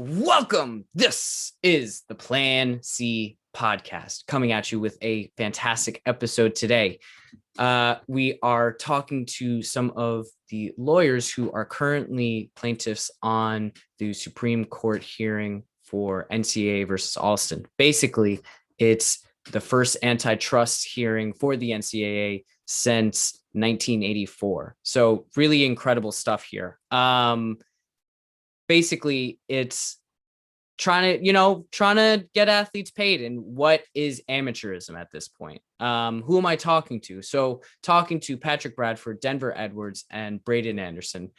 Welcome. This is the Plan C podcast coming at you with a fantastic episode today. We are talking to some of the lawyers who are currently plaintiffs on the Supreme Court hearing for NCAA versus Alston. Basically, it's the first antitrust hearing for the NCAA since 1984. So really incredible stuff here. Basically it's trying to get athletes paid. And what is amateurism at this point? Who am I talking to? So talking to Patrick Bradford, Denver Edwards, and Braden Anderson.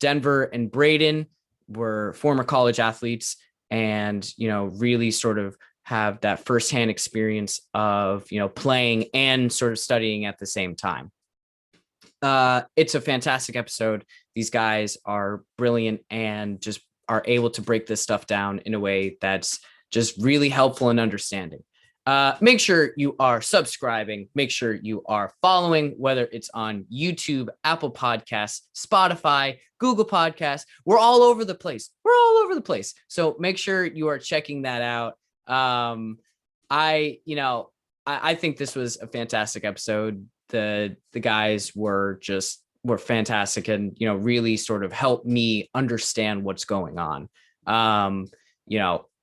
Denver and Braden were former college athletes and, really sort of have that firsthand experience of, playing and sort of studying at the same time. It's a fantastic episode. These guys are brilliant and just are able to break this stuff down in a way that's just really helpful and understanding. Make sure you are subscribing. Make sure you are following, whether it's on YouTube, Apple Podcasts, Spotify, Google Podcasts. We're all over the place. So make sure you are checking that out. I think this was a fantastic episode. The guys were fantastic and, really sort of helped me understand what's going on.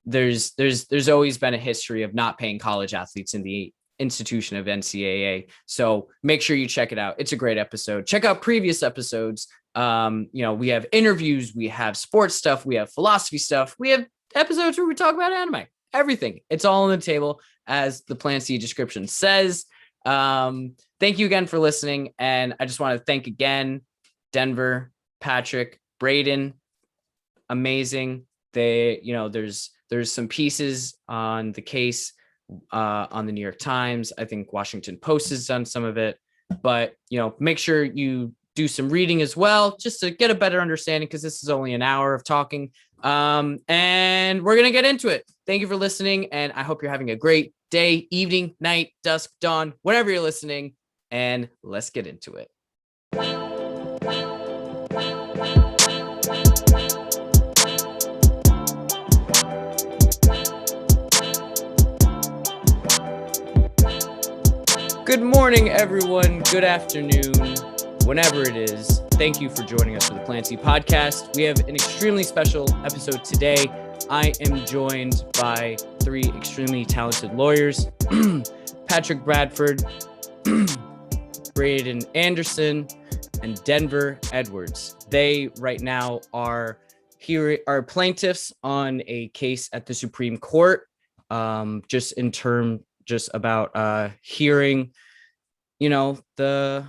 There's always been a history of not paying college athletes in the institution of NCAA. So make sure you check it out. It's a great episode. Check out previous episodes. We have interviews, we have sports stuff, we have philosophy stuff, we have episodes where we talk about anime, everything. It's all on the table, as the Plan C description says. Thank you again for listening. And I just want to thank again, Denver, Patrick, Braden. Amazing. There's some pieces on the case, on the New York Times. I think Washington Post has done some of it, but, make sure you do some reading as well, just to get a better understanding, because this is only an hour of talking. And we're going to get into it. Thank you for listening. And I hope you're having a great day, evening, night, dusk, dawn, whenever you're listening. And let's get into it. Good morning, everyone. Good afternoon, whenever it is. Thank you for joining us for the Plan C podcast. We have an extremely special episode today. I am joined by three extremely talented lawyers, Patrick Bradford, Braden Anderson, and Denver Edwards. They right now are plaintiffs on a case at the Supreme Court, just about hearing, the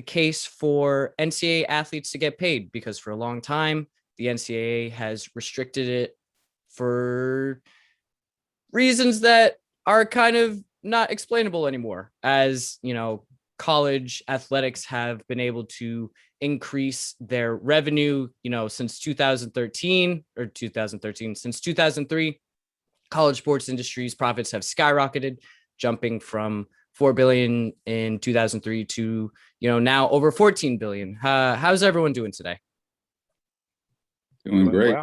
case for NCAA athletes to get paid, because for a long time, the NCAA has restricted it for reasons that are kind of not explainable anymore, as, college athletics have been able to increase their revenue, since 2013, since 2003, college sports industry's profits have skyrocketed, jumping from $4 billion in 2003 to, now over $14 billion. How's everyone doing today? Doing great.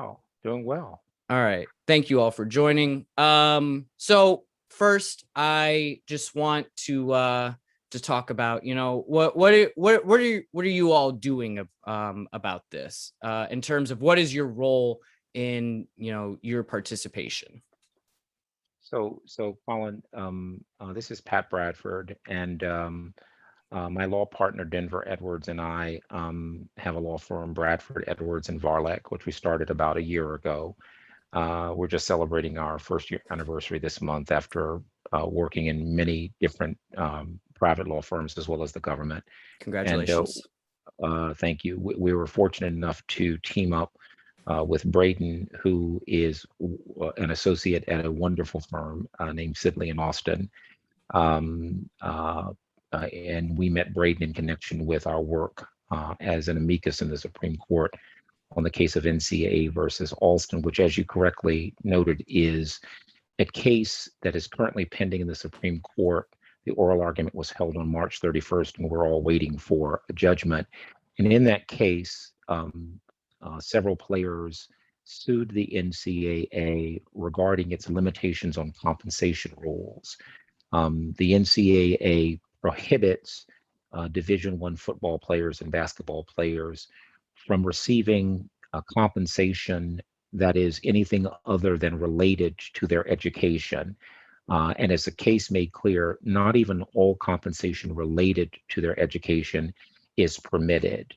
Doing well. All right. Thank you all for joining. So first, I just want to talk about, what are you all doing about this, in terms of what is your role in, your participation? So Colin, this is Pat Bradford, and my law partner Denver Edwards and I have a law firm, Bradford, Edwards, and Varlek, which we started about a year ago. We're just celebrating our first year anniversary this month after working in many different private law firms as well as the government. Congratulations. And, thank you. We were fortunate enough to team up with Braden, who is an associate at a wonderful firm named Sidley in Alston. And we met Braden in connection with our work as an amicus in the Supreme Court on the case of NCAA versus Alston, which, as you correctly noted, is a case that is currently pending in the Supreme Court. The oral argument was held on March 31st, and we're all waiting for a judgment. And in that case, several players sued the NCAA regarding its limitations on compensation rules. The NCAA prohibits Division I football players and basketball players from receiving compensation that is anything other than related to their education. And as the case made clear, not even all compensation related to their education is permitted.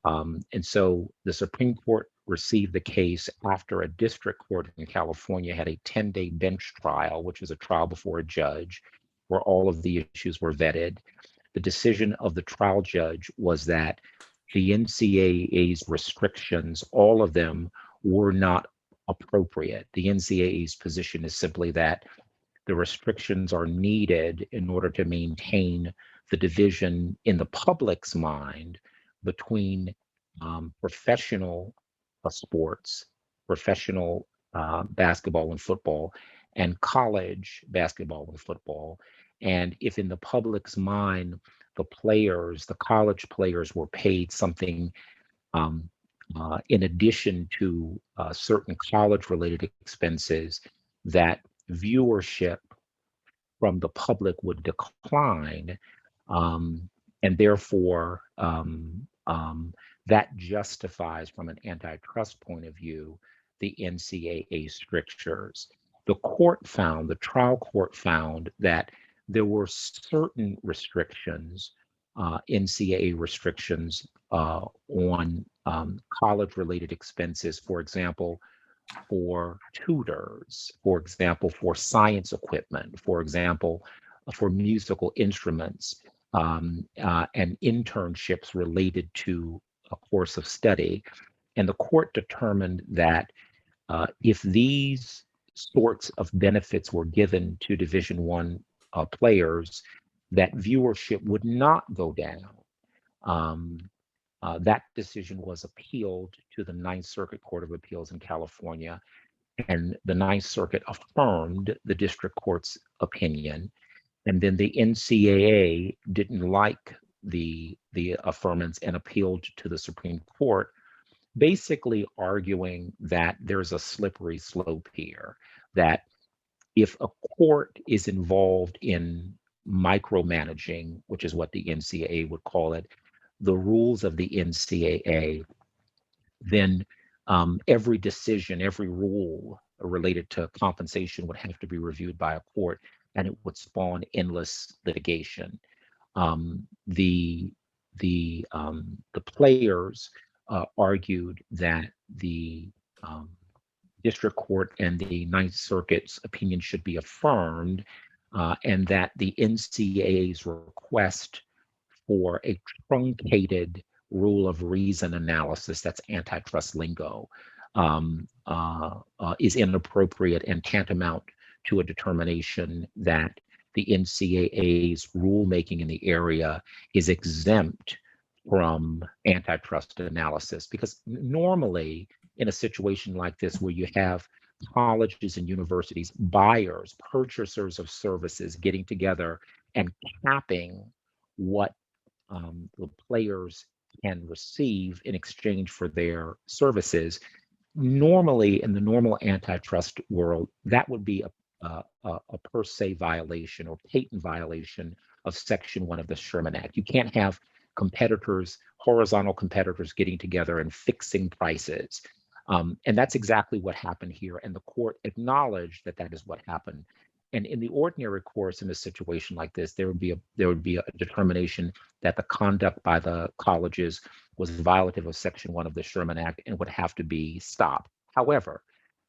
And so the Supreme Court received the case after a district court in California had a 10-day bench trial, which was a trial before a judge, where all of the issues were vetted. The decision of the trial judge was that the NCAA's restrictions, all of them, were not appropriate. The NCAA's position is simply that the restrictions are needed in order to maintain the division in the public's mind between professional sports, professional basketball and football, and college basketball and football. And if in the public's mind, the college players were paid something in addition to certain college-related expenses, that viewership from the public would decline, and therefore that justifies, from an antitrust point of view, the NCAA strictures. The trial court found that there were certain restrictions, NCAA restrictions on college-related expenses, for example, for tutors, for example, for science equipment, for example, for musical instruments, and internships related to a course of study. And the court determined that if these sorts of benefits were given to Division I players, that viewership would not go down. That decision was appealed to the Ninth Circuit Court of Appeals in California, and the Ninth Circuit affirmed the district court's opinion. And then the NCAA didn't like the affirmance and appealed to the Supreme Court, basically arguing that there's a slippery slope here, that if a court is involved in micromanaging, which is what the NCAA would call it, the rules of the NCAA, then every decision, every rule related to compensation would have to be reviewed by a court, and it would spawn endless litigation. The players argued that the district court and the Ninth Circuit's opinion should be affirmed, and that the NCAA's request for a truncated rule of reason analysis, that's antitrust lingo, is inappropriate and tantamount to a determination that the NCAA's rulemaking in the area is exempt from antitrust analysis. Because normally, in a situation like this where you have colleges and universities, buyers, purchasers of services getting together and capping what the players can receive in exchange for their services, normally in the normal antitrust world, that would be a per se violation or patent violation of Section 1 of the Sherman Act. You can't have competitors, horizontal competitors, getting together and fixing prices. And that's exactly what happened here. And the court acknowledged that that is what happened. And in the ordinary course, in a situation like this, there would be a determination that the conduct by the colleges was violative of Section 1 of the Sherman Act and would have to be stopped. However,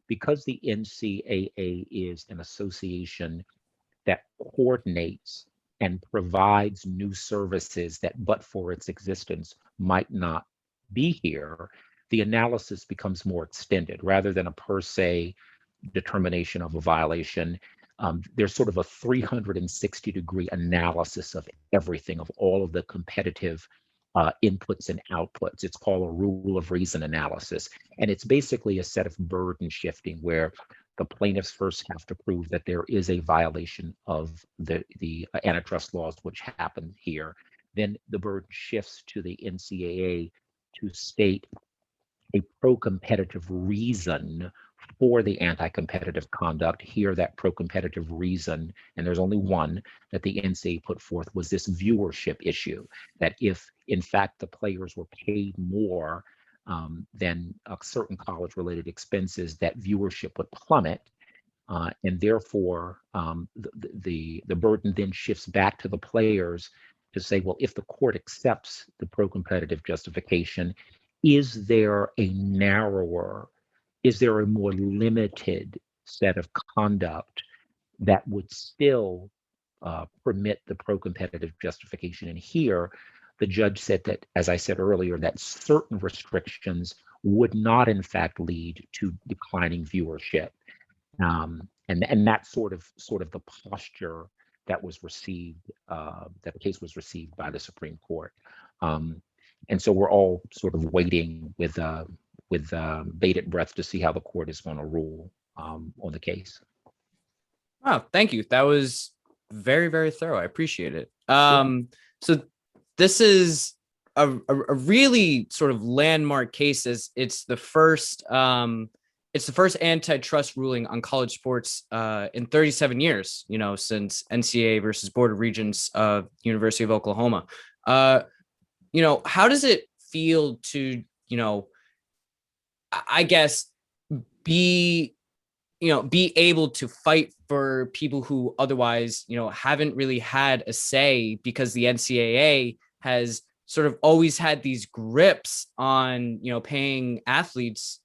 because the NCAA is an association that coordinates and provides new services that, but for its existence, might not be here, the analysis becomes more extended. Rather than a per se determination of a violation, there's sort of a 360-degree analysis of everything, of all of the competitive inputs and outputs. It's called a rule of reason analysis. And it's basically a set of burden shifting where the plaintiffs first have to prove that there is a violation of the antitrust laws, which happened here. Then the burden shifts to the NCAA to state a pro-competitive reason for the anti-competitive conduct. Here, that pro-competitive reason, and there's only one that the NCAA put forth, was this viewership issue, that if in fact the players were paid more than certain college-related expenses, that viewership would plummet. And therefore, the burden then shifts back to the players to say, well, if the court accepts the pro-competitive justification, is there a more limited set of conduct that would still permit the pro-competitive justification? And here, the judge said that, as I said earlier, that certain restrictions would not in fact lead to declining viewership. And that's sort of the posture that was received, that the case was received by the Supreme Court. And so we're all sort of waiting with bated breath to see how the court is going to rule on the case. Wow, thank you. That was very, very thorough. I appreciate it. So this is a really sort of landmark case, as it's the first antitrust ruling on college sports in 37 years, since NCAA versus Board of Regents of University of Oklahoma. How does it feel to, I guess, be able to fight for people who otherwise, haven't really had a say, because the NCAA has sort of always had these grips on, paying athletes,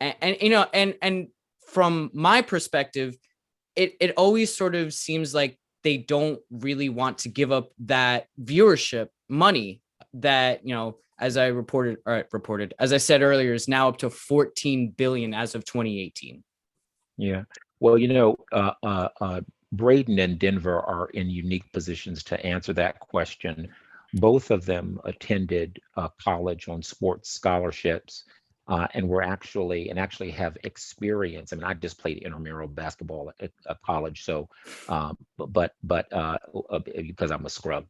and from my perspective, it always sort of seems like they don't really want to give up that viewership money that, as I as I said earlier, is now up to 14 billion as of 2018. Yeah. Well, Braden and Denver are in unique positions to answer that question. Both of them attended college on sports scholarships, and actually have experience. I mean, I just played intramural basketball at college, so but because I'm a scrub,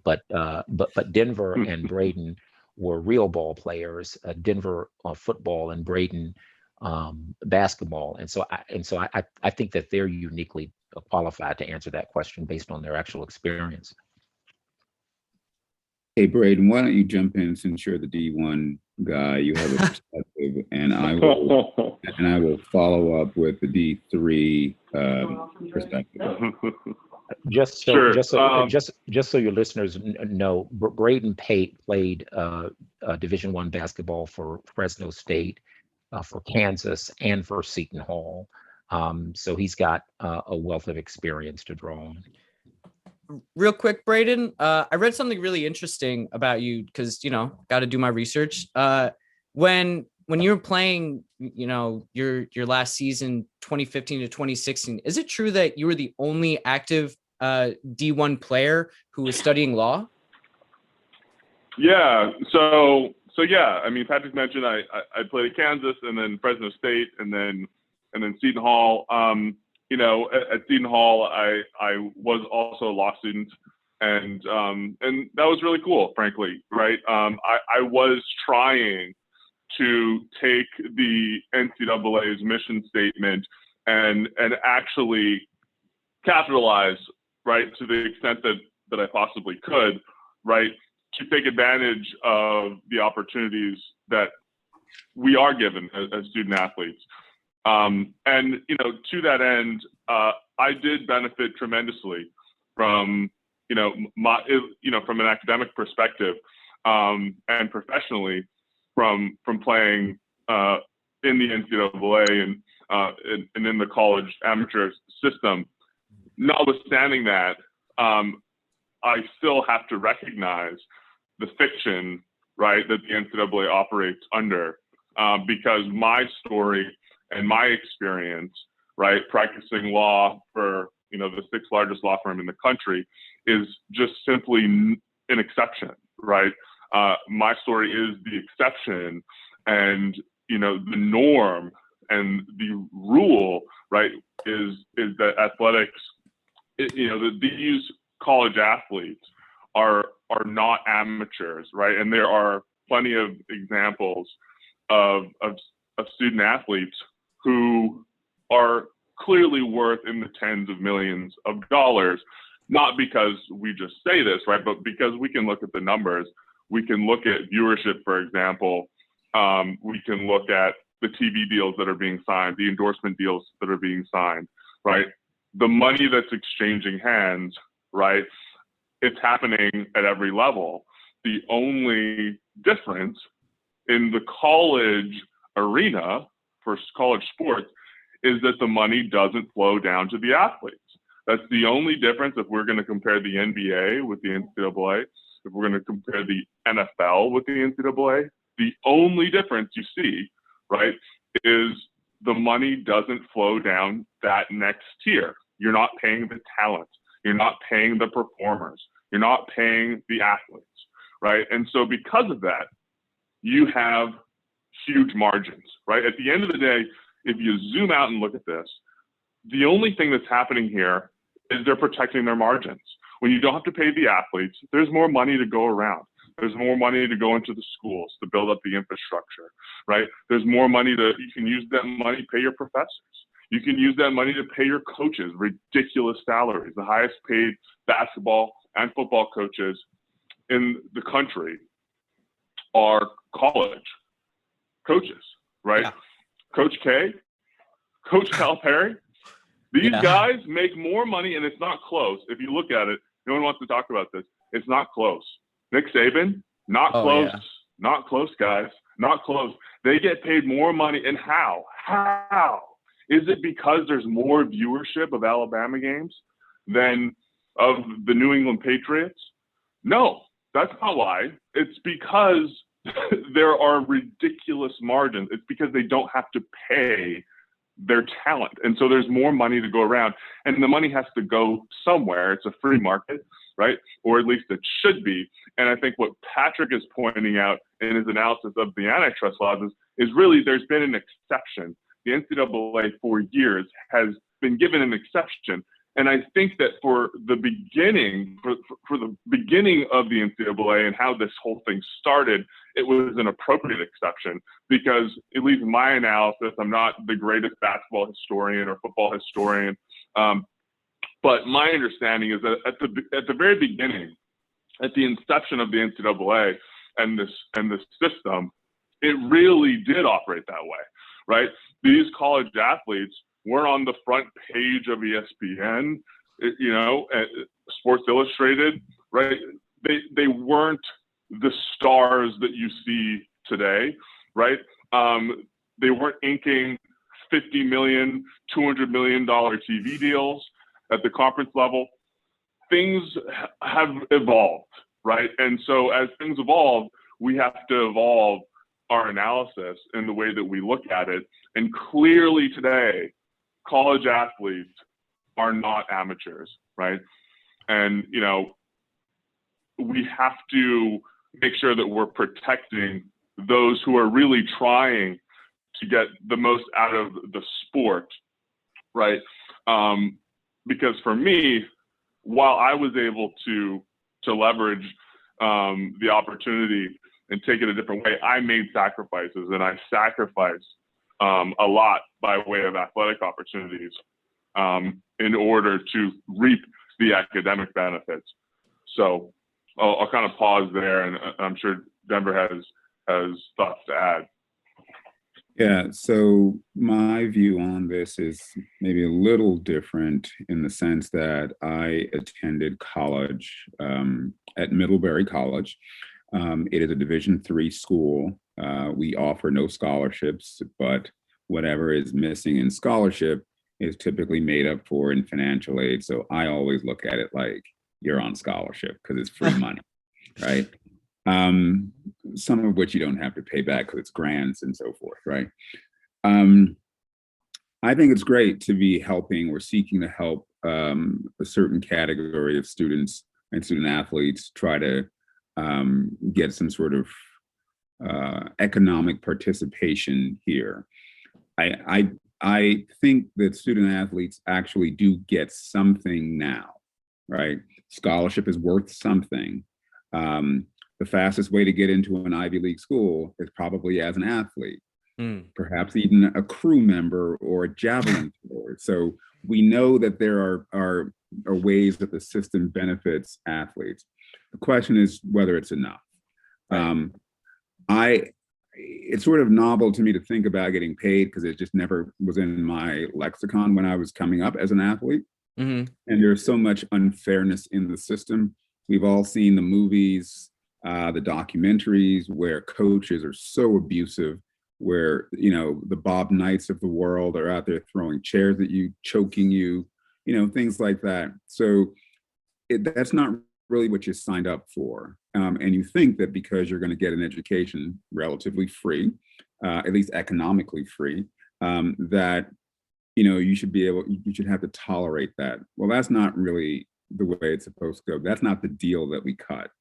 but Denver and Braden were real ball players. Denver football and Braden basketball, and so I think that they're uniquely qualified to answer that question based on their actual experience. Hey, Braden, why don't you jump in, since you're the D1 guy? You have a perspective, and I will follow up with the D3 perspective. Just so your listeners know, Braden played Division I basketball for Fresno State, for Kansas, and for Seton Hall. So he's got a wealth of experience to draw on. Real quick, Braden, I read something really interesting about you, because, got to do my research. When you were playing, your last season, 2015 to 2016, is it true that you were the only active D1 player who was studying law? Yeah. So yeah. I mean, Patrick mentioned I played at Kansas, and then Fresno State, and then Seton Hall. At Seton Hall, I was also a law student, and that was really cool, frankly, right? I was trying to take the NCAA's mission statement and actually capitalize, right, to the extent that I possibly could, right, to take advantage of the opportunities that we are given as student athletes. And, to that end, I did benefit tremendously from, from an academic perspective, and professionally from playing in the NCAA and in the college amateur system. Notwithstanding that, I still have to recognize the fiction, right, that the NCAA operates under, because my story and my experience, right, practicing law for, the sixth largest law firm in the country is just simply an exception, right? My story is the exception, and, the norm and the rule, right, is that athletics, these college athletes are not amateurs, right? And there are plenty of examples of student athletes who are clearly worth in the tens of millions of dollars, not because we just say this, right? But because we can look at the numbers. We can look at viewership, for example. We can look at the TV deals that are being signed, the endorsement deals that are being signed, right? The money that's exchanging hands, right? It's happening at every level. The only difference in the college arena for college sports is that the money doesn't flow down to the athletes. That's the only difference if we're going to compare the NBA with the NCAA, if we're going to compare the NFL with the NCAA. The only difference you see, right, is the money doesn't flow down that next tier. You're not paying the talent. You're not paying the performers. You're not paying the athletes, right? And so because of that, you have huge margins, right? At the end of the day, if you zoom out and look at this, the only thing that's happening here is they're protecting their margins. When you don't have to pay the athletes, there's more money to go around. There's more money to go into the schools to build up the infrastructure, right? There's more money you can use that money to pay your professors. You can use that money to pay your coaches, ridiculous salaries. The highest paid basketball and football coaches in the country are college coaches, right? Yeah. Coach K, Coach Calipari, these guys make more money, and it's not close. If you look at it, no one wants to talk about this. It's not close. Nick Saban, not close. Yeah. Not close, guys. Not close. They get paid more money. And how? How? Is it because there's more viewership of Alabama games than of the New England Patriots? No, that's not why. It's because there are ridiculous margins. It's because they don't have to pay their talent. And so there's more money to go around. And the money has to go somewhere. It's a free market, right? Or at least it should be. And I think what Patrick is pointing out in his analysis of the antitrust laws is really there's been an exception. The NCAA for years has been given an exception. And I think that for the beginning, for the beginning of the NCAA and how this whole thing started, it was an appropriate exception because, at least in my analysis, I'm not the greatest basketball historian or football historian, but my understanding is that at the very beginning, at the inception of the NCAA and this system, it really did operate that way, right? These college athletes weren't on the front page of ESPN, Sports Illustrated, right? They weren't the stars that you see today, right? They weren't inking $50 million, $200 million TV deals at the conference level. Things have evolved, right? And so as things evolve, we have to evolve our analysis in the way that we look at it. And clearly today, college athletes are not amateurs, right? And, we have to make sure that we're protecting those who are really trying to get the most out of the sport, right? Because for me, while I was able to leverage the opportunity and take it a different way, I made sacrifices, and I sacrificed a lot by way of athletic opportunities in order to reap the academic benefits. So I'll kind of pause there, and I'm sure Denver has thoughts to add. Yeah, so my view on this is maybe a little different in the sense that I attended college at Middlebury College. It is a Division III school. We offer no scholarships, but whatever is missing in scholarship is typically made up for in financial aid. So I always look at it like you're on scholarship because it's free money, right? Some of which you don't have to pay back because it's grants and so forth, right? I think it's great to be helping or seeking to help a certain category of students and student athletes try to get some sort of economic participation here. I think that student athletes actually do get something now, right? Scholarship is worth something. The fastest way to get into an Ivy League school is probably as an athlete, perhaps even a crew member or a javelin thrower. So we know that there are ways that the system benefits athletes. The question is whether it's enough. Right. It's sort of novel to me to think about getting paid because it just never was in my lexicon when I was coming up as an athlete. And there's so much unfairness in the system. We've all seen the movies, the documentaries where coaches are so abusive, where, you know, the Bob Knights of the world are out there throwing chairs at you, choking you, you know, things like that. So that's not really what you signed up for. And you think that because you're going to get an education relatively free, at least economically free, that, you know, you should have to tolerate that. Well, that's not really the way it's supposed to go. That's not the deal that we cut.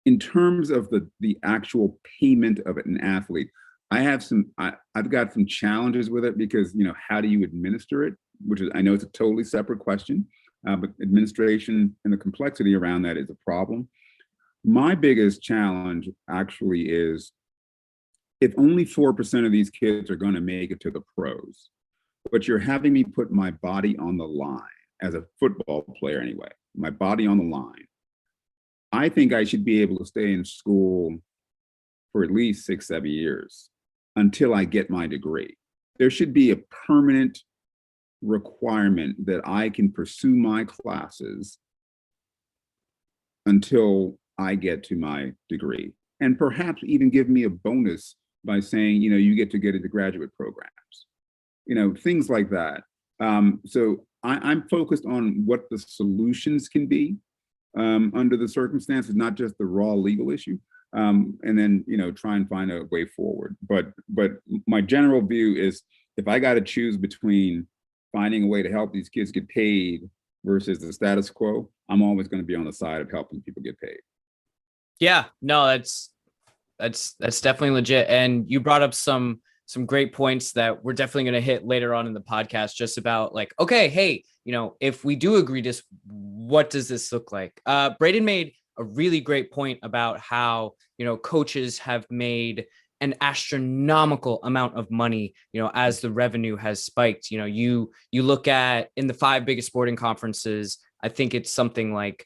In terms of the actual payment of an athlete, I've got some challenges with it because, you know, how do you administer it? Which is, I know it's a totally separate question, but administration and the complexity around that is a problem. My biggest challenge actually is if only 4% of these kids are going to make it to the pros, but you're having me put my body on the line as a football player anyway, my body on the line. I think I should be able to stay in school for at least 6-7 years until I get my degree. There should be a permanent requirement that I can pursue my classes until I get to my degree, and perhaps even give me a bonus by saying, you know, you get to get into graduate programs, you know, things like that. So I'm focused on what the solutions can be under the circumstances, not just the raw legal issue, and then, you know, try and find a way forward. But my general view is if I got to choose between finding a way to help these kids get paid versus the status quo, I'm always going to be on the side of helping people get paid. Yeah, no, that's definitely legit. And you brought up some great points that we're definitely going to hit later on in the podcast, just about like, okay, hey, you know, if we do agree to, what does this look like? Braden made a really great point about how, you know, coaches have made an astronomical amount of money, you know, as the revenue has spiked. You know, you look at in the 5 biggest sporting conferences, I think it's something like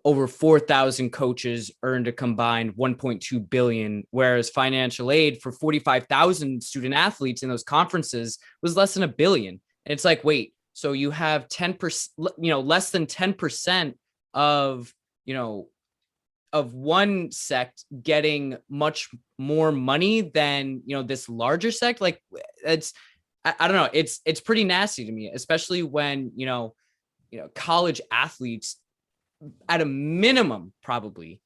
over 4,000 coaches earned a combined 1.2 billion, whereas financial aid for 45,000 student athletes in those conferences was less than $1 billion. And it's like, wait, so you have 10%, you know, less than 10% of, you know, of one sect getting much more money than, you know, this larger sect. Like, it's, I don't know, it's pretty nasty to me, especially when, you know, college athletes at a minimum probably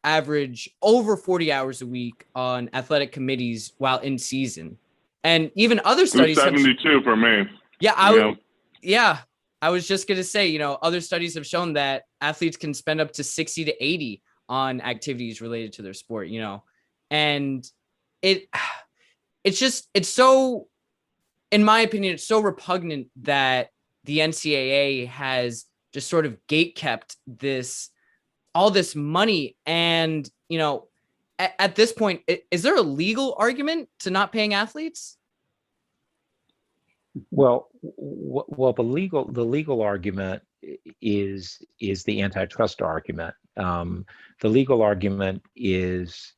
average over 40 hours a week on athletic committees while in season. And even other studies 72 for me. Yeah, I was just going to say, you know, other studies have shown that athletes can spend up to 60 to 80 on activities related to their sport, you know. And it's so, in my opinion, it's so repugnant that the NCAA has just sort of gatekept all this money. And, you know, at this point, is there a legal argument to not paying athletes? Well, the legal argument is the antitrust argument. The legal argument is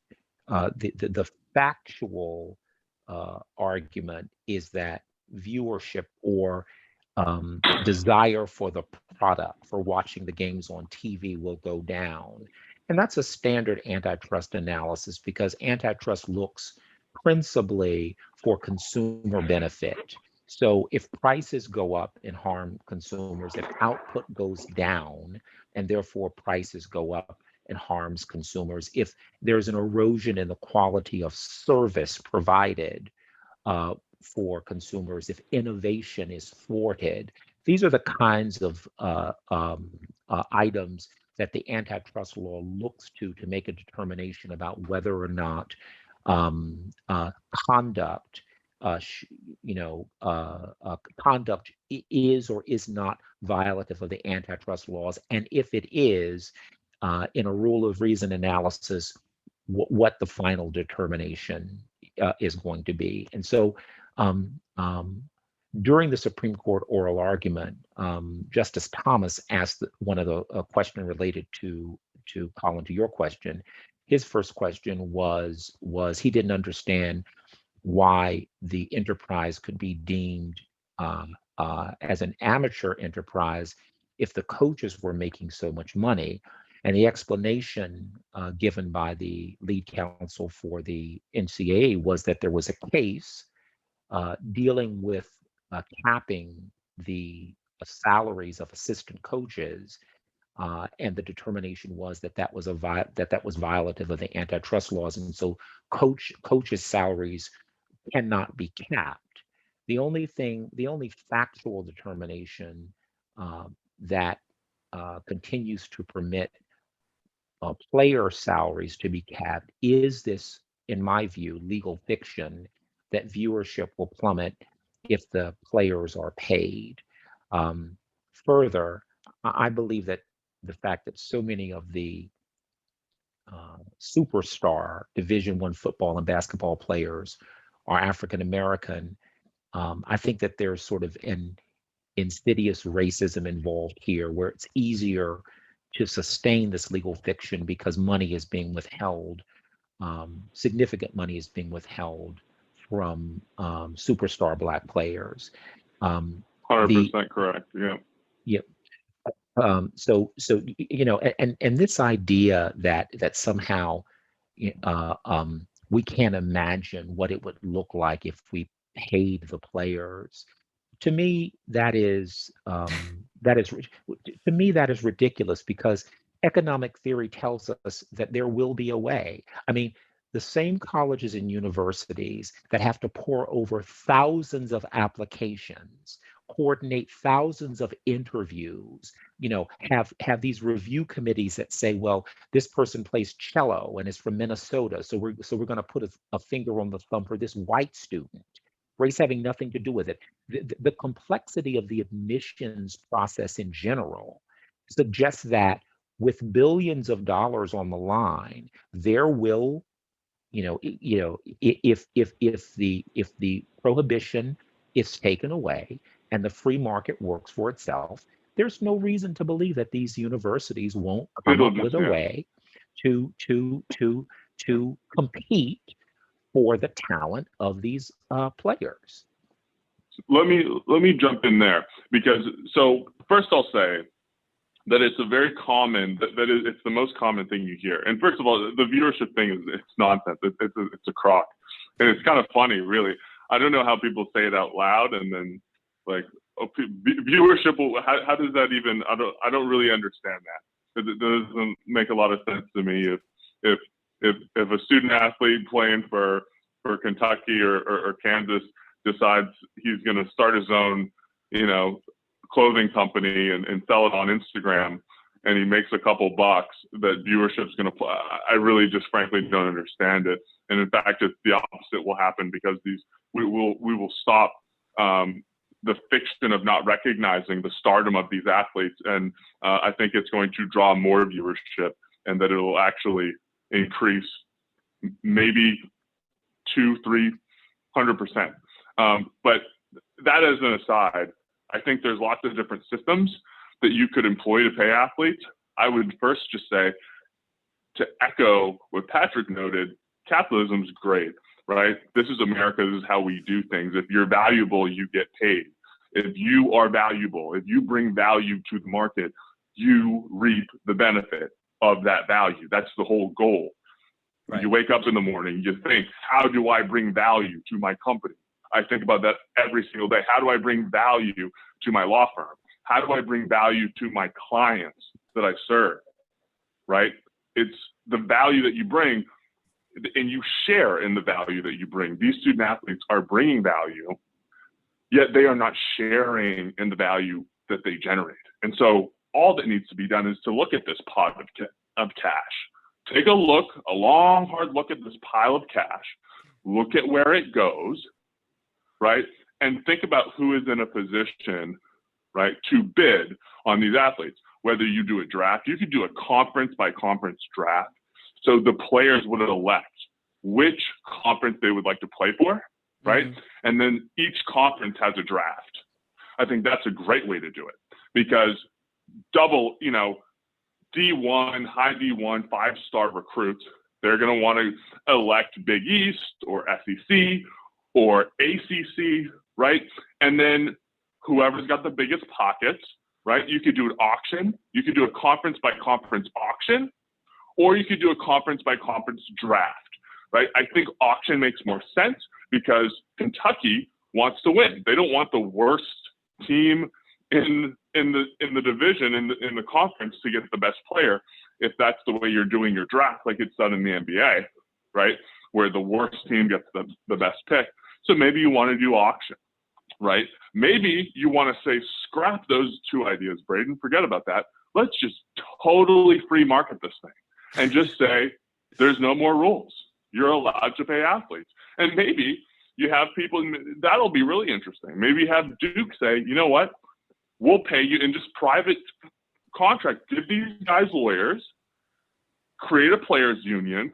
the factual argument is that viewership or desire for the product, for watching the games on TV, will go down. And that's a standard antitrust analysis, because antitrust looks principally for consumer benefit. So if prices go up and harm consumers, if output goes down and therefore prices go up and harms consumers, if there's an erosion in the quality of service provided for consumers, if innovation is thwarted, these are the kinds of items that the antitrust law looks to make a determination about whether or not conduct is or is not violative of the antitrust laws. And if it is, in a rule of reason analysis what the final determination is going to be. And so during the Supreme Court oral argument, Justice Thomas asked one of the question related to Colin, to your question. His first question was he didn't understand why the enterprise could be deemed as an amateur enterprise if the coaches were making so much money. And the explanation given by the lead counsel for the NCAA was that there was a case dealing with capping the salaries of assistant coaches, and the determination was that that was violative of the antitrust laws, and so coaches' salaries cannot be capped. The only factual determination that continues to permit player salaries to be capped is this, in my view, legal fiction that viewership will plummet if the players are paid. Further, I believe that the fact that so many of the superstar Division I football and basketball players are African American, I think that there's sort of an insidious racism involved here, where it's easier to sustain this legal fiction because money is being withheld, significant money is being withheld from superstar Black players. 100% correct. Yeah. Yep. So you know, and this idea that somehow we can't imagine what it would look like if we paid the players. To me, that is ridiculous, because economic theory tells us that there will be a way. I mean, the same colleges and universities that have to pour over thousands of applications, coordinate thousands of interviews, you know, have these review committees that say, well, this person plays cello and is from Minnesota, so we're going to put a finger on the thumb for this white student, race having nothing to do with it. The complexity of the admissions process in general suggests that with billions of dollars on the line, there will, if the prohibition is taken away and the free market works for itself, there's no reason to believe that these universities won't come up with a way to compete for the talent of these players. Let me jump in there, because so first I'll say that it's a very common, it's the most common thing you hear. And first of all, the viewership thing it's nonsense. It's a crock, and it's kind of funny, really. I don't know how people say it out loud, and then like, viewership. How does that even? I don't really understand that. It doesn't make a lot of sense to me. If a student athlete playing for Kentucky or Kansas decides he's going to start his own, clothing company and sell it on Instagram, and he makes a couple bucks, that viewership's going to I really just frankly don't understand it. And in fact, it's the opposite will happen, because we will stop the fiction of not recognizing the stardom of these athletes. And I think it's going to draw more viewership, and that it will actually increase maybe 200-300%. But that as an aside, I think there's lots of different systems that you could employ to pay athletes. I would first just say, to echo what Patrick noted, capitalism's great, right? This is America. This is how we do things. If you're valuable, you get paid. If you are valuable, if you bring value to the market, you reap the benefit of that value. That's the whole goal. Right. You wake up in the morning, you think, how do I bring value to my company? I think about that every single day. How do I bring value to my law firm? How do I bring value to my clients that I serve, right? It's the value that you bring, and you share in the value that you bring. These student athletes are bringing value, yet they are not sharing in the value that they generate. And so all that needs to be done is to look at this pot of cash. Take a long, hard look at this pile of cash, look at where it goes, right? And think about who is in a position, right, to bid on these athletes. whether you do a draft, you could do a conference by conference draft. So the players would elect which conference they would like to play for, right? Mm-hmm. And then each conference has a draft. I think that's a great way to do it, because double, D1, high D1, 5-star recruits, they're going to want to elect Big East or SEC or ACC, right? And then whoever's got the biggest pockets, right? You could do an auction. You could do a conference by conference auction, or you could do a conference by conference draft, right? I think auction makes more sense because Kentucky wants to win. They don't want the worst team in the division, in the conference, to get the best player, if that's the way you're doing your draft, like it's done in the NBA, right? Where the worst team gets the best pick. So maybe you want to do auction, right? Maybe you want to say, scrap those two ideas, Braden, forget about that. Let's just totally free market this thing and just say, there's no more rules. You're allowed to pay athletes. And maybe you have people, that'll be really interesting. Maybe you have Duke say, you know what? We'll pay you in just private contract. Give these guys lawyers, create a players union,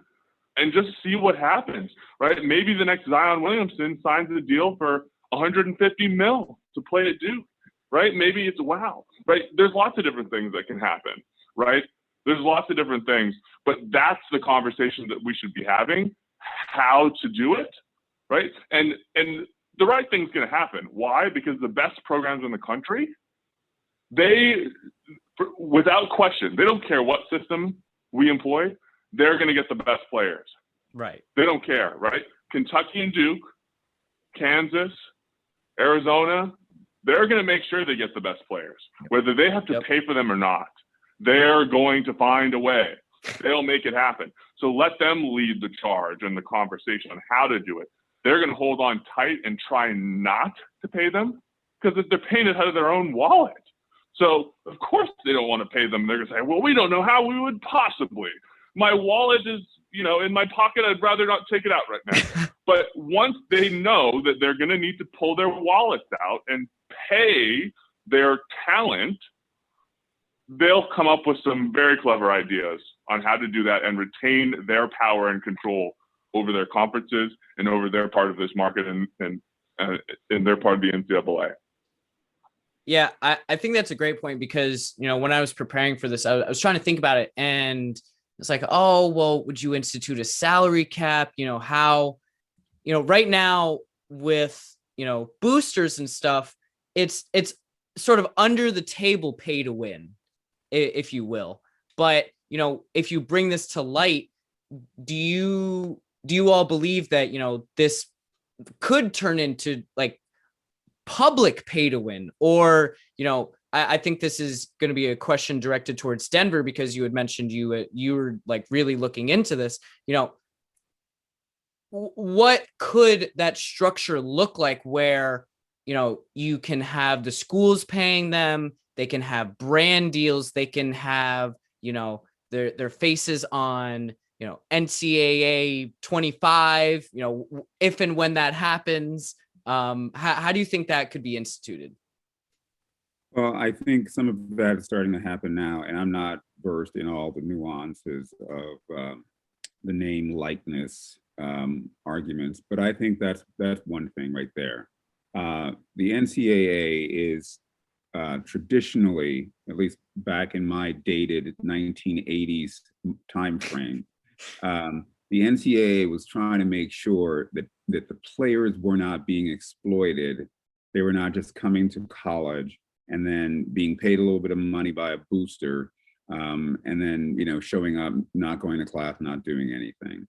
and just see what happens, right? Maybe the next Zion Williamson signs a deal for $150 million to play at Duke, right? Maybe it's wow, right? There's lots of different things that can happen, right? There's lots of different things, but that's the conversation that we should be having, how to do it, right? And the right thing's going to happen. Why? Because the best programs in the country, they, without question, they don't care what system we employ, they're going to get the best players. Right. They don't care, right? Kentucky and Duke, Kansas, Arizona, they're going to make sure they get the best players, whether they have to pay for them or not. They're going to find a way. They'll make it happen. So let them lead the charge and the conversation on how to do it. They're going to hold on tight and try not to pay them, because if they're paying it out of their own wallet. So of course they don't want to pay them. They're going to say, well, we don't know how we would possibly. My wallet is, in my pocket. I'd rather not take it out right now. But once they know that they're going to need to pull their wallets out and pay their talent, they'll come up with some very clever ideas on how to do that and retain their power and control over their conferences and over their part of this market and their part of the NCAA. Yeah, I think that's a great point, because, when I was preparing for this, I was trying to think about it, and it's like, oh, well, would you institute a salary cap? How, right now with, boosters and stuff, it's sort of under the table pay to win, if you will. But, if you bring this to light, do you all believe that, this could turn into like public pay to win? Or, I think this is going to be a question directed towards Denver, because you had mentioned you were like really looking into this. What could that structure look like where, you can have the schools paying them, they can have brand deals, they can have, their faces on, NCAA 25, if and when that happens. How do you think that could be instituted? Well, I think some of that is starting to happen now, and I'm not versed in all the nuances of the name likeness arguments, but I think that's one thing right there. The NCAA is traditionally, at least back in my dated 1980s timeframe, the NCAA was trying to make sure that the players were not being exploited. They were not just coming to college and then being paid a little bit of money by a booster, and then showing up, not going to class, not doing anything.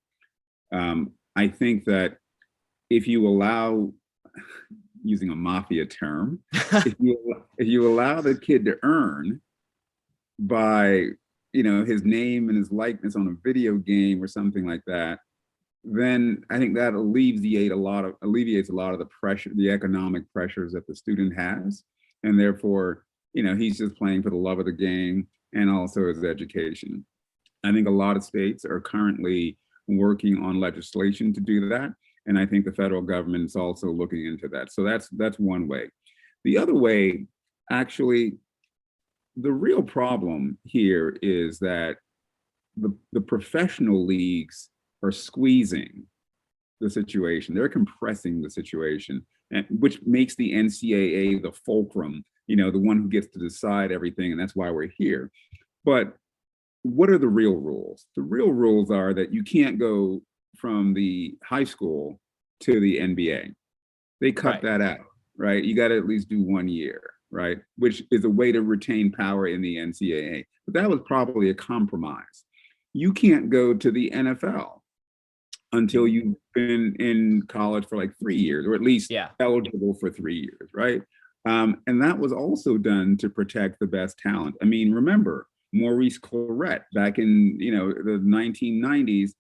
I think that if you allow, using a mafia term, if you allow the kid to earn by his name and his likeness on a video game or something like that, then I think that alleviates a lot of the pressure, the economic pressures that the student has. And therefore, he's just playing for the love of the game and also his education. I think a lot of states are currently working on legislation to do that. And I think the federal government is also looking into that. So that's one way. The other way, actually, the real problem here is that the professional leagues are squeezing the situation. They're compressing the situation, and which makes the NCAA the fulcrum, the one who gets to decide everything, and that's why we're here. But what are the real rules? The real rules are that you can't go from the high school to the NBA. They cut that out, right? You got to at least do 1 year, right? Which is a way to retain power in the NCAA. But that was probably a compromise. You can't go to the NFL until you've been in college for like 3 years, or at least eligible for 3 years, right? And that was also done to protect the best talent. I mean, remember Maurice Claret back in the 1990s,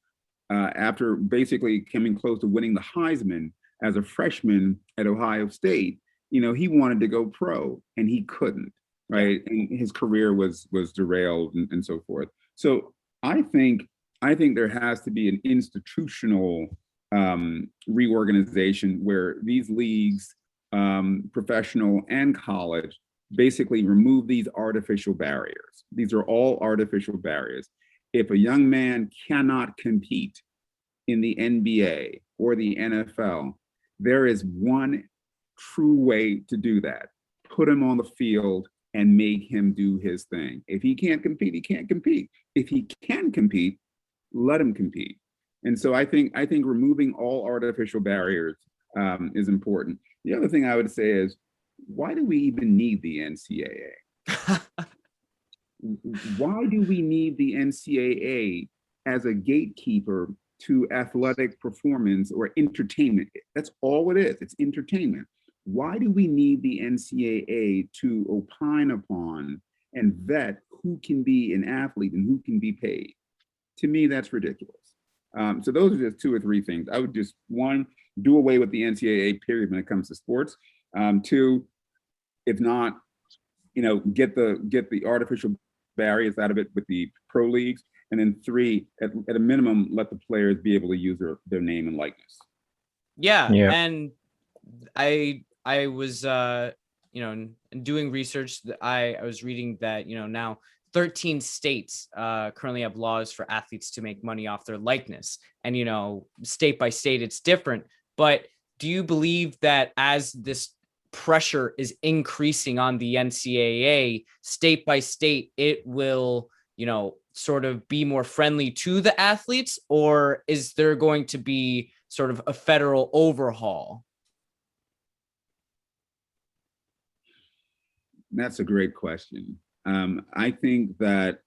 after basically coming close to winning the Heisman as a freshman at Ohio State, he wanted to go pro and he couldn't, right? And his career was derailed and so forth. So I think there has to be an institutional reorganization where these leagues, professional and college, basically remove these artificial barriers. These are all artificial barriers. If a young man cannot compete in the NBA or the NFL, there is one true way to do that. Put him on the field and make him do his thing. If he can't compete, he can't compete. If he can compete, let him compete. And so I think removing all artificial barriers is important. The other thing I would say is, why do we even need the NCAA? Why do we need the NCAA as a gatekeeper to athletic performance or entertainment? That's all it is. It's entertainment. Why do we need the NCAA to opine upon and vet who can be an athlete and who can be paid? To me, that's ridiculous. So those are just 2 or 3 things. I would just, 1, do away with the NCAA period when it comes to sports. 2, if not, get the artificial barriers out of it with the pro leagues. And then 3, at a minimum, let the players be able to use their name and likeness. Yeah. And I was doing research. I was reading that now 13 states currently have laws for athletes to make money off their likeness, and state by state it's different. But do you believe that as this pressure is increasing on the NCAA state by state, it will sort of be more friendly to the athletes, or is there going to be sort of a federal overhaul? That's a great question. I think that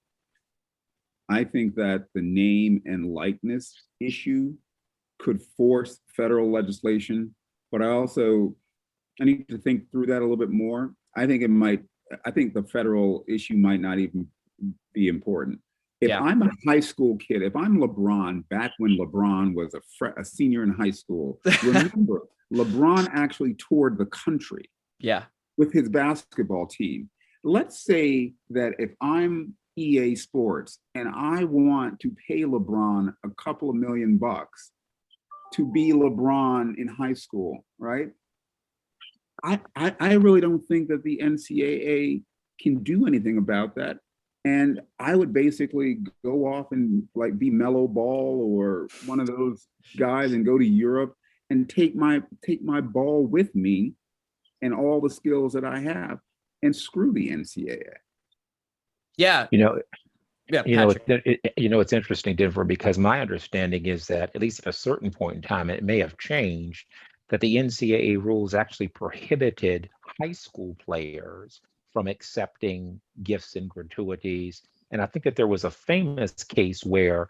the name and likeness issue could force federal legislation, but I need to think through that a little bit more. I think the federal issue might not even be important. If I'm a high school kid, if I'm LeBron, back when LeBron was a senior in high school, remember, LeBron actually toured the country with his basketball team. Let's say that if I'm EA Sports and I want to pay LeBron a couple of $1 million to be LeBron in high school, right? I really don't think that the NCAA can do anything about that. And I would basically go off and be Mellow Ball or one of those guys and go to Europe and take my ball with me and all the skills that I have, and screw the NCAA. It's interesting, Denver, because my understanding is that at least at a certain point in time, it may have changed, that the NCAA rules actually prohibited high school players from accepting gifts and gratuities. And I think that there was a famous case where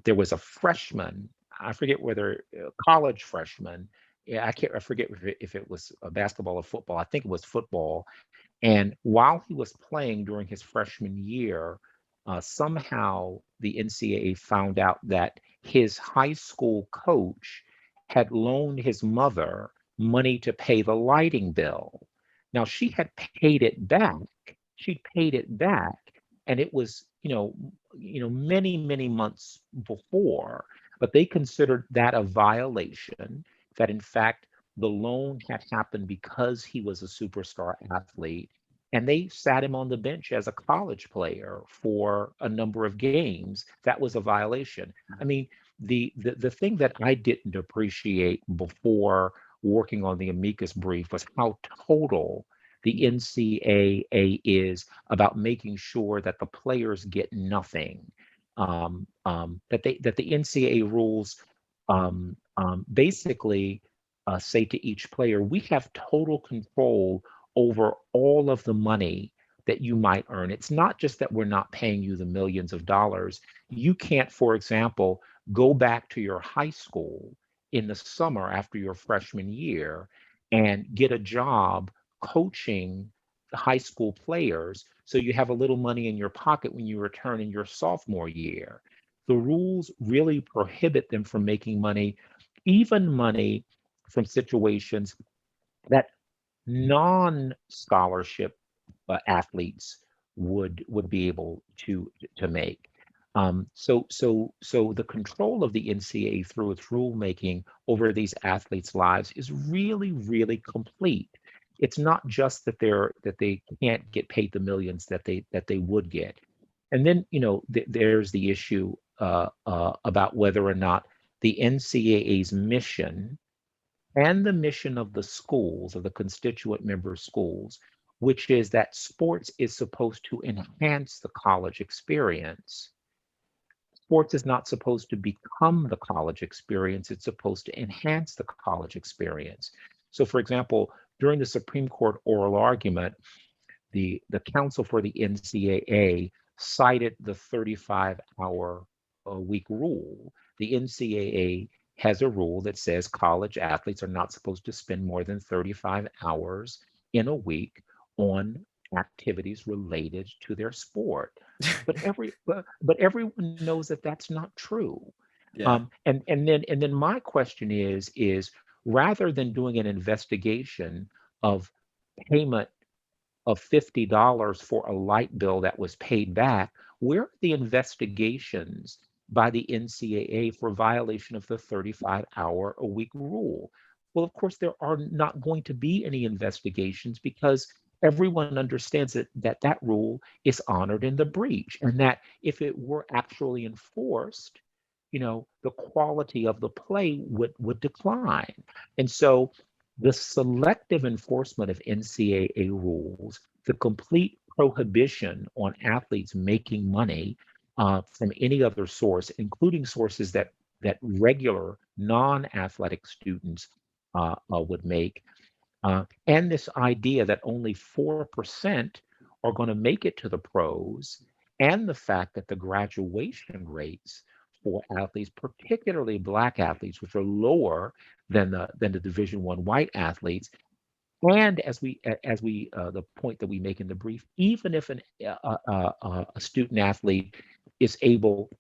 there was a freshman, I forget whether a college freshman, I forget if it was basketball or football. I think it was football. And while he was playing during his freshman year, somehow the NCAA found out that his high school coach had loaned his mother money to pay the lighting bill. Now she had paid it back. She'd paid it back, and it was many, many months before. But they considered that a violation. That in fact the loan had happened because he was a superstar athlete, and they sat him on the bench as a college player for a number of games. That was a violation. I mean, the thing that I didn't appreciate before working on the amicus brief was how total the NCAA is about making sure that the players get nothing. That the NCAA rules basically say to each player, we have total control over all of the money that you might earn. It's not just that we're not paying you the millions of dollars. You can't, for example, go back to your high school in the summer after your freshman year and get a job coaching the high school players so you have a little money in your pocket when you return in your sophomore year. The rules really prohibit them from making money, even money from situations that non-scholarship athletes would be able to make. So the control of the NCAA through its rulemaking over these athletes' lives is really, really complete. It's not just that they can't get paid the millions that they would get. And then, there's the issue about whether or not the NCAA's mission and the mission of the schools, of the constituent member schools, which is that sports is supposed to enhance the college experience. Sports is not supposed to become the college experience, it's supposed to enhance the college experience. So, for example, during the Supreme Court oral argument, the counsel for the NCAA cited the 35-hour a week rule. The NCAA has a rule that says college athletes are not supposed to spend more than 35 hours in a week on activities related to their sport. But everyone knows that that's not true. Yeah. And then my question is rather than doing an investigation of payment of $50 for a light bill that was paid back, where are the investigations by the NCAA for violation of the 35-hour-a-week rule? Well, of course, there are not going to be any investigations because everyone understands that rule is honored in the breach, and that if it were actually enforced, the quality of the play would decline. And so the selective enforcement of NCAA rules, the complete prohibition on athletes making money from any other source, including sources that regular non-athletic students would make, and this idea that only 4% are going to make it to the pros, and the fact that the graduation rates for athletes, particularly Black athletes, which are lower than the Division I white athletes, and as the point that we make in the brief, even if a student athlete is able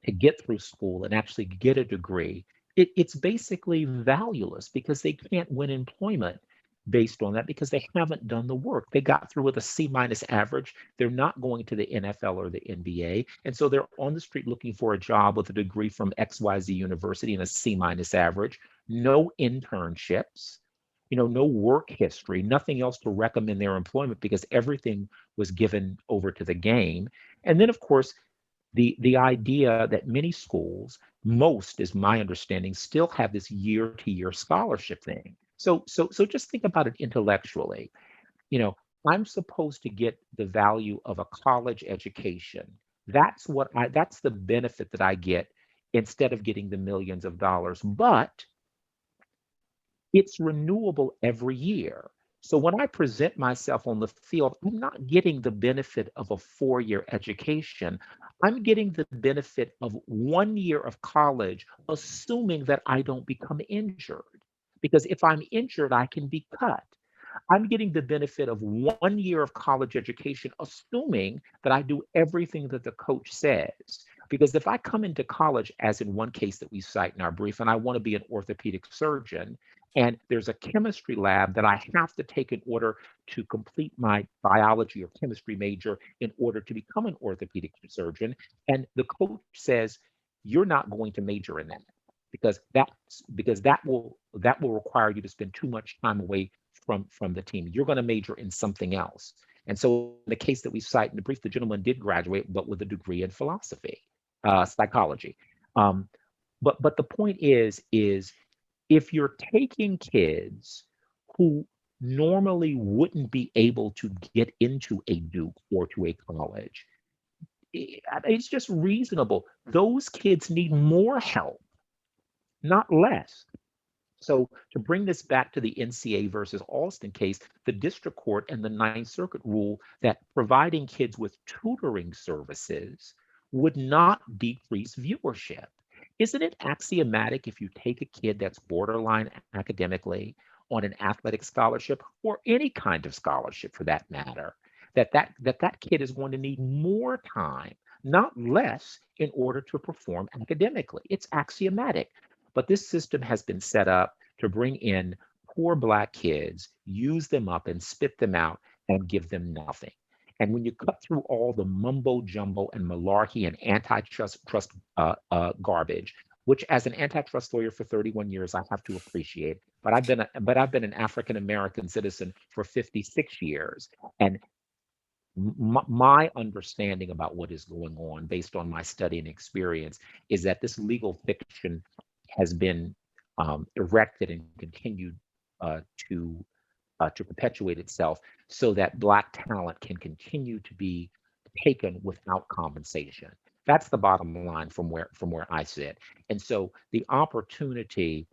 to get through school and actually get a degree, it's basically valueless because they can't win employment based on that because they haven't done the work. They got through with a C- average. They're not going to the NFL or the NBA. And so they're on the street looking for a job with a degree from XYZ University and a C- average, no internships, no work history, nothing else to recommend their employment because everything was given over to the game. And then, of course, the idea that many schools, most is my understanding, still have this year-to-year scholarship thing. So just think about it intellectually. I'm supposed to get the value of a college education. That's the benefit that I get instead of getting the millions of dollars. But it's renewable every year. So when I present myself on the field, I'm not getting the benefit of a 4-year education. I'm getting the benefit of 1 year of college, assuming that I don't become injured. Because if I'm injured, I can be cut. I'm getting the benefit of 1 year of college education, assuming that I do everything that the coach says. Because if I come into college, as in one case that we cite in our brief, and I want to be an orthopedic surgeon, and there's a chemistry lab that I have to take in order to complete my biology or chemistry major in order to become an orthopedic surgeon, and the coach says, you're not going to major in that because that will require you to spend too much time away from the team. You're going to major in something else. And so in the case that we cite in the brief, the gentleman did graduate, but with a degree in philosophy, psychology. But the point is if you're taking kids who normally wouldn't be able to get into a Duke or to a college, it's just reasonable. Those kids need more help, not less. So to bring this back to the NCAA versus Alston case, the district court and the Ninth Circuit rule that providing kids with tutoring services would not decrease viewership. Isn't it axiomatic if you take a kid that's borderline academically on an athletic scholarship or any kind of scholarship for that matter, that kid is going to need more time, not less, in order to perform academically? It's axiomatic. But this system has been set up to bring in poor Black kids, use them up and spit them out and give them nothing. And when you cut through all the mumbo jumbo and malarkey and antitrust garbage, which as an antitrust lawyer for 31 years, I have to appreciate, but I've been an African American citizen for 56 years. And my understanding about what is going on based on my study and experience is that this legal fiction has been erected and continued to perpetuate itself so that Black talent can continue to be taken without compensation. That's the bottom line from where I sit. And so the opportunity,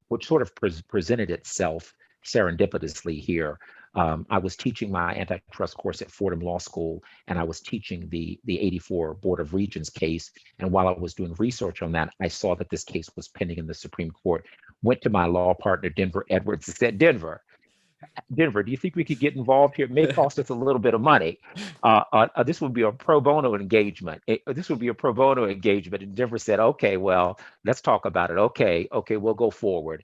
which sort of presented itself serendipitously here. I was teaching my antitrust course at Fordham Law School, and I was teaching the 84 Board of Regents case. And while I was doing research on that, I saw that this case was pending in the Supreme Court. Went to my law partner, Denver Edwards, and said, Denver, do you think we could get involved here? It may cost us a little bit of money. This would be a pro bono engagement. This would be a pro bono engagement. And Denver said, okay, well, let's talk about it. Okay, we'll go forward.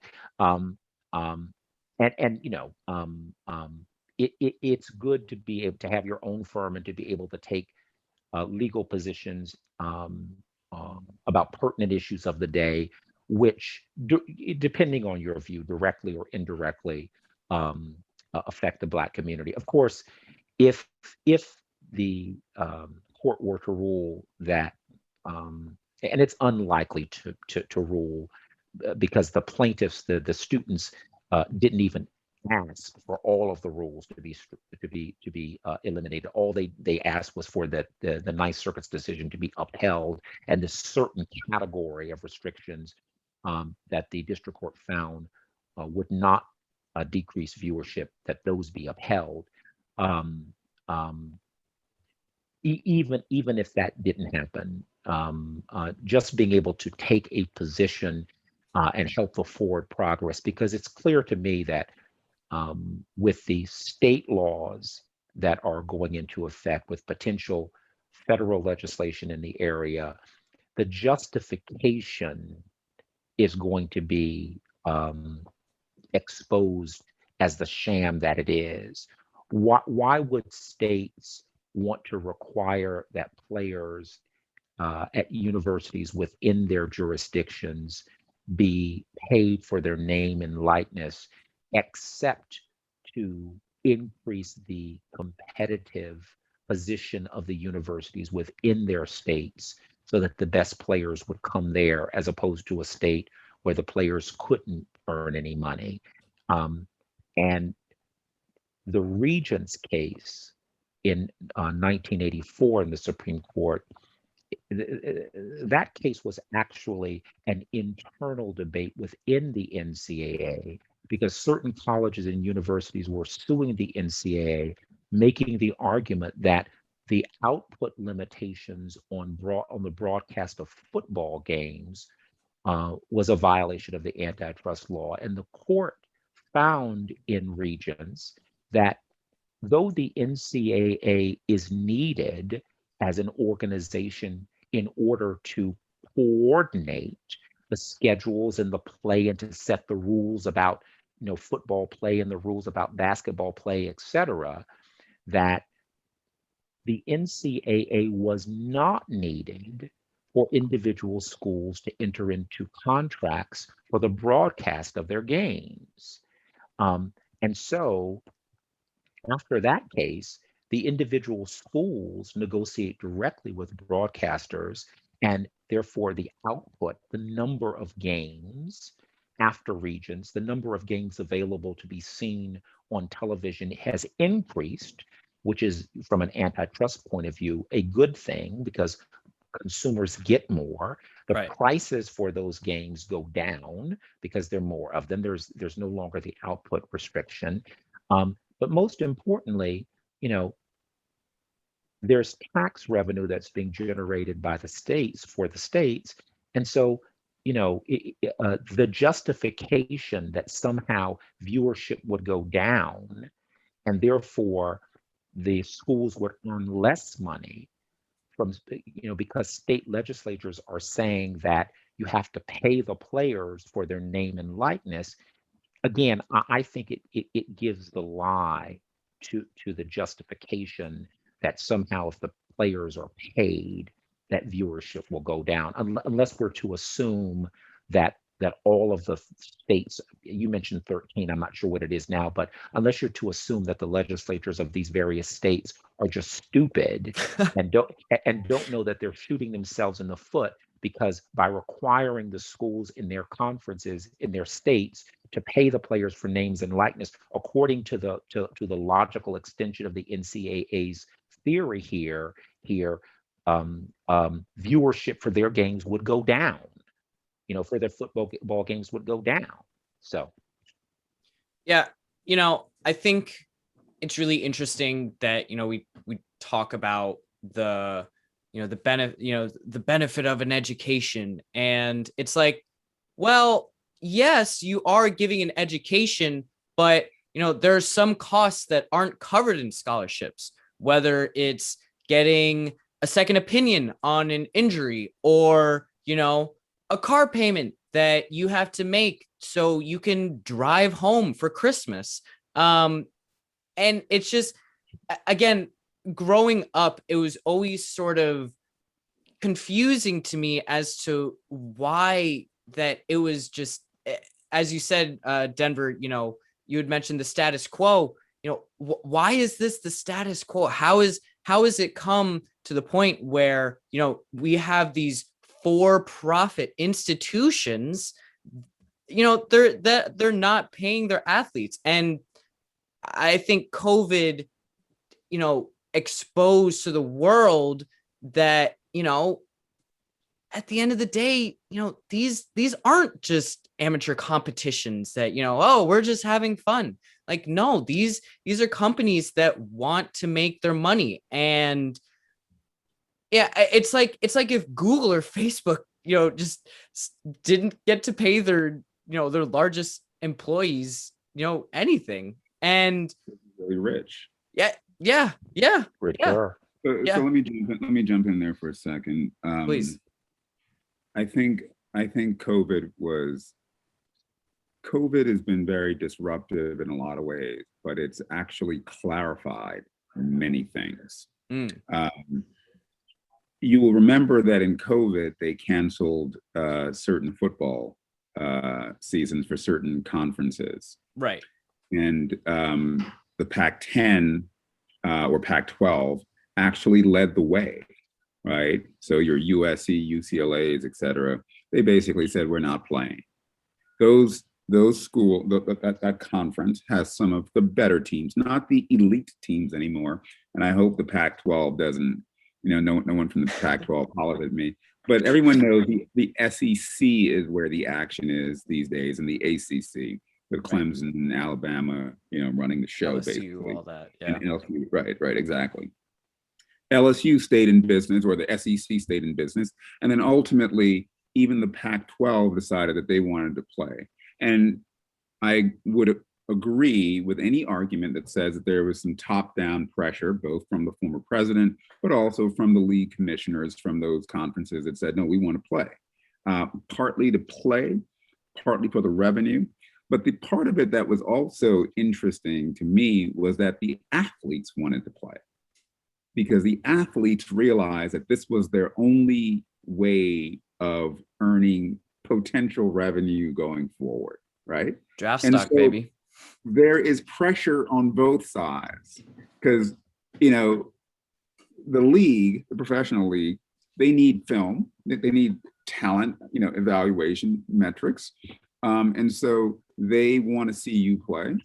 It's good to be able to have your own firm and to be able to take legal positions about pertinent issues of the day, which, depending on your view, directly or indirectly, affect the Black community. Of course, if the court were to rule that, and it's unlikely to rule because the plaintiffs, the students, didn't even ask for all of the rules to be eliminated. All they asked was for the Ninth Circuit's decision to be upheld, and the certain category of restrictions that the district court found would not decrease viewership, that those be upheld. Even if that didn't happen, just being able to take a position and help for forward progress, because it's clear to me that with the state laws that are going into effect, with potential federal legislation in the area, the justification is going to be exposed as the sham that it is. Why would states want to require that players at universities within their jurisdictions be paid for their name and likeness, except to increase the competitive position of the universities within their states so that the best players would come there, as opposed to a state where the players couldn't earn any money? And the Regents case in 1984 in the Supreme Court, that case was actually an internal debate within the NCAA, because certain colleges and universities were suing the NCAA, making the argument that the output limitations on the broadcast of football games was a violation of the antitrust law. And the court found in Regents that though the NCAA is needed as an organization in order to coordinate the schedules and the play and to set the rules about football play and the rules about basketball play, etc., that the NCAA was not needed for individual schools to enter into contracts for the broadcast of their games. And so after that case, the individual schools negotiate directly with broadcasters, and therefore the output, the number of games after regions, the number of games available to be seen on television has increased, which is, from an antitrust point of view, a good thing because consumers get more. The Right. prices for those games go down because there are more of them. There's no longer the output restriction. But most importantly, there's tax revenue that's being generated by the states for the states. And so, the justification that somehow viewership would go down and therefore the schools would earn less money from, because state legislatures are saying that you have to pay the players for their name and likeness. Again, I think it gives the lie to the justification that somehow if the players are paid, that viewership will go down, unless we're to assume that all of the states, you mentioned 13, I'm not sure what it is now, but unless you're to assume that the legislatures of these various states are just stupid and don't know that they're shooting themselves in the foot, because by requiring the schools in their conferences in their states to pay the players for names and likeness, according to the logical extension of the NCAA's theory here, viewership for their games would go down. For their football games would go down. So, yeah, I think it's really interesting that we talk about the benefit of an education, and it's like, well, yes, you are giving an education, but there are some costs that aren't covered in scholarships, whether it's getting a second opinion on an injury, or a car payment that you have to make so you can drive home for Christmas. And it's just, again, growing up, it was always sort of confusing to me as to why that it was just, as you said, Denver, you had mentioned the status quo. Why is this the status quo? How is it come to the point where, we have these for-profit institutions, they're not paying their athletes. And I think COVID, exposed to the world that, at the end of the day, these aren't just amateur competitions that, oh, we're just having fun. Like, no, these are companies that want to make their money. And yeah, it's like if Google or Facebook, just didn't get to pay their largest employees, anything. And Really rich. Yeah. Rich. So let me jump in there for a second. Please. I think COVID has been very disruptive in a lot of ways, but it's actually clarified many things. You will remember that in COVID, they canceled certain football seasons for certain conferences. Right. And the Pac-10 or Pac-12 actually led the way, right? So your USC, UCLAs, et cetera, they basically said, we're not playing. Those schools, that conference has some of the better teams, not the elite teams anymore. And I hope the Pac-12 doesn't, no one from the Pac-12 hollered at me, but everyone knows the SEC is where the action is these days, and the ACC, with Clemson and Alabama, running the show, LSU, basically. all that, yeah. And LSU, right, exactly. LSU stayed in business, or the SEC stayed in business, and then ultimately, even the Pac-12 decided that they wanted to play. And I would agree with any argument that says that there was some top-down pressure, both from the former president, but also from the league commissioners from those conferences that said, no, we want to play. Partly to play, partly for the revenue. But the part of it that was also interesting to me was that the athletes wanted to play, because the athletes realized that this was their only way of earning potential revenue going forward, right? Draft stock, baby. There is pressure on both sides, because you know, the league, the professional league, they need film, they need talent, you know, evaluation metrics. And so they want to see you play.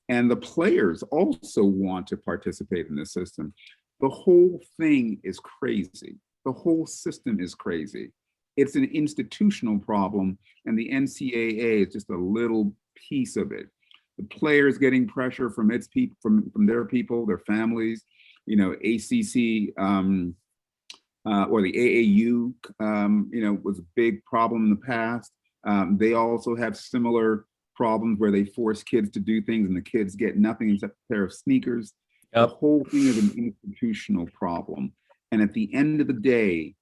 And the players also want to participate in the system. The whole thing is crazy. The whole system is crazy. It's an institutional problem, and the NCAA is just a little piece of it. The players getting pressure from its people, from their people, their families. You know, ACC or the AAU, you know, was a big problem in the past. They also have similar problems where they force kids to do things and the kids get nothing except a pair of sneakers. Yep. The whole thing is an institutional problem. And at the end of the day,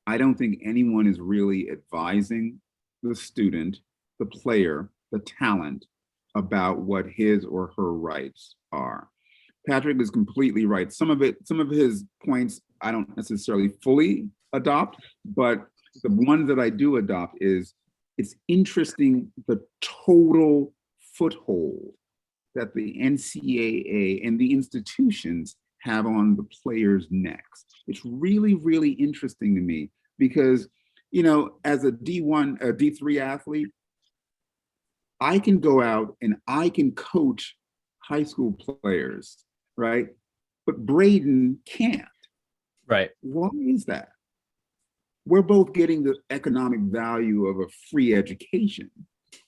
I don't think anyone is really advising the student, the player, the talent about what his or her rights are. Patrick is completely right. Some of his points I don't necessarily fully adopt, but the ones that I do adopt is it's interesting the total foothold that the NCAA and the institutions have on the players' necks. It's really, really interesting to me because, you know, as a D1, a D3 athlete, I can go out and I can coach high school players, right? But Braden can't. Right. Why is that? We're both getting the economic value of a free education.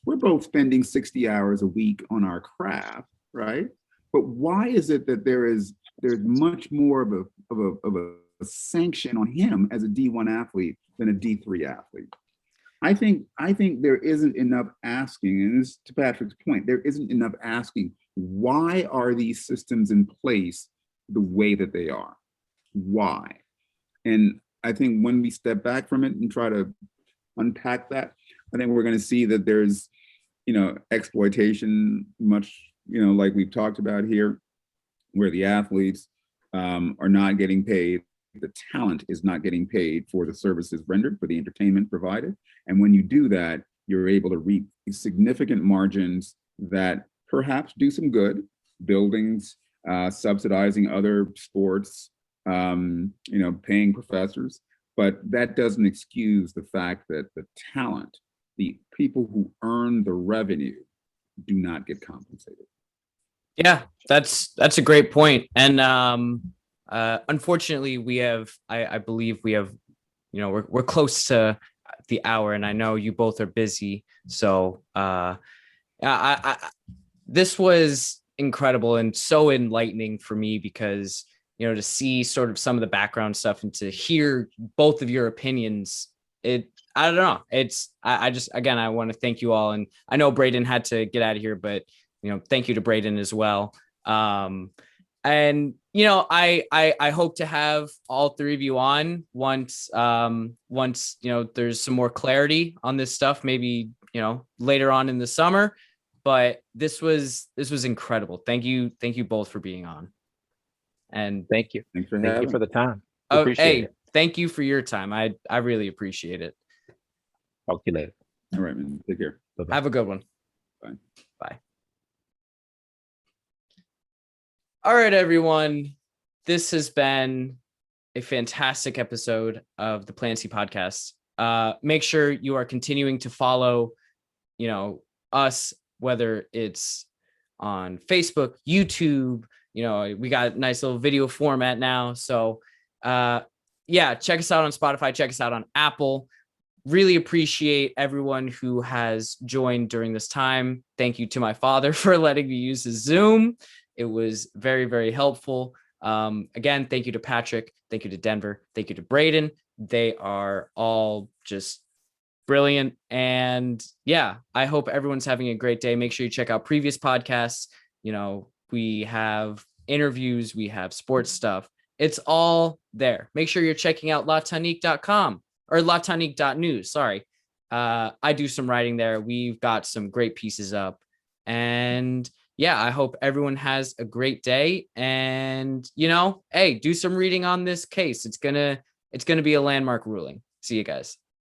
We're both spending 60 hours a week on our craft, right? But why is it that there's much more of a sanction on him as a D1 athlete than a D3 athlete? I think there isn't enough asking, and this is to Patrick's point, there isn't enough asking, why are these systems in place the way that they are? Why? And I think when we step back from it and try to unpack that, I think we're going to see that there's, you know, exploitation, much, you know, like we've talked about here, where the athletes are not getting paid. The talent is not getting paid for the services rendered, for the entertainment provided. And when you do that, you're able to reap significant margins that perhaps do some good, buildings, subsidizing other sports, you know, paying professors. But that doesn't excuse the fact that the talent, the people who earn the revenue, do not get compensated. Yeah, that's a great point. And unfortunately, we have, I believe we have, you know, we're close to the hour, and I know you both are busy. So this was incredible and so enlightening for me because, you know, to see sort of some of the background stuff and to hear both of your opinions, I don't know. I just, again, I want to thank you all. And I know Braden had to get out of here, but, you know, thank you to Braden as well. And, you know, I hope to have all three of you on once, you know, there's some more clarity on this stuff, maybe, you know, later on in the summer, but this was incredible. Thank you both for being on. And Thank you. Thanks for Thank having you for me. the time. oh, Appreciate hey, it. thank you for your time. I really appreciate it. Talk to you later. All right, man. Take care. Bye-bye. Have a good one. Bye. Bye. All right, everyone. This has been a fantastic episode of the Plancy podcast. Make sure you are continuing to follow, you know, us, whether it's on Facebook, YouTube. You know, we got a nice little video format now. So, yeah, check us out on Spotify. Check us out on Apple. Really appreciate everyone who has joined during this time. Thank you to my father for letting me use his Zoom. It was very, very helpful. Again, thank you to Patrick. Thank you to Denver. Thank you to Braden. They are all just brilliant. And yeah, I hope everyone's having a great day. Make sure you check out previous podcasts. You know, we have interviews, we have sports stuff. It's all there. Make sure you're checking out latanique.com or latanique.news. Sorry. I do some writing there. We've got some great pieces up. And yeah, I hope everyone has a great day. And, you know, hey, do some reading on this case. It's gonna be a landmark ruling. See you guys.